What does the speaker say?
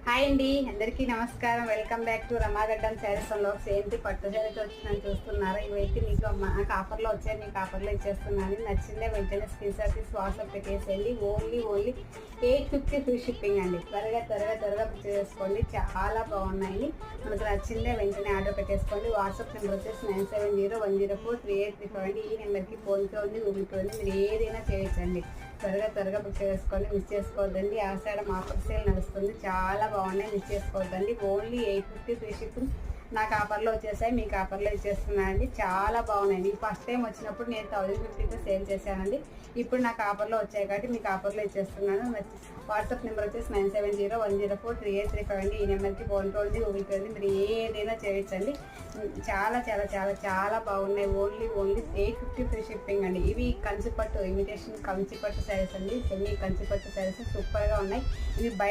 Hi అండి, అందరికీ నమస్కారం. Welcome back to Ramagaddam saris and vlogs. ఏంటి పట్టు శారీస్ వచ్చిందని చూస్తున్నారా? ఇవైతే మీకు నాకు ఆఫర్లో వచ్చాయి, మీకు ఆఫర్లో ఇచ్చేస్తున్నాను. నచ్చిందే వెంటనే స్క్రీన్ షాట్ తీసి వాట్సాప్ పెట్టేసేయండి. ఓన్లీ 850 ఫ్రీ షిప్పింగ్ అండి. త్వరగా బుక్ చేసుకోండి. చాలా బాగున్నాయి. మనకు నచ్చిందే వెంటనే ఆర్డర్ పెట్టేసుకోండి. వాట్సాప్ నెంబర్ వచ్చేసి 9701043835 అండి. ఈ నెంబర్కి ఫోన్పే ఉంది, గూగుల్ పే ఉంది. మీరు ఏదైనా చేయొచ్చండి. త్వరగా బుక్ చేసుకోండి. మిస్ చేసుకోవద్దండి. ఆషాఢం ఆఫర్ సేల్ నడుస్తుంది. చాలా బాగున్నాయి, మిస్ చేసుకోవద్దండి. Only 850 free shipping. నాకు ఆఫర్లో వచ్చేసాయి, మీకు ఆఫర్లో ఇచ్చేస్తున్నానండి. చాలా బాగున్నాయండి. ఫస్ట్ టైం వచ్చినప్పుడు నేను 1050తో సేల్ చేశానండి. ఇప్పుడు నాకు ఆఫర్లో వచ్చాయి కాబట్టి మీకు ఆఫర్లో ఇచ్చేస్తున్నాను. వాట్సాప్ నెంబర్ వచ్చేసి 9701043835 అండి. ఈ నెంబర్కి ఫోన్పే ఉంది, గూగుల్ పే ఉంది. మీరు ఏదైనా చేయొచ్చండి. చాలా బాగున్నాయి. ఓన్లీ 850 ఫ్రీ షిప్పింగ్ అండి. ఇవి కంచిపట్టు, ఇమిటేషన్ కంచిపట్టు శారీస్ అండి. సెమీ కంచిపట్టు శారీస్ సూపర్గా ఉన్నాయి. ఇవి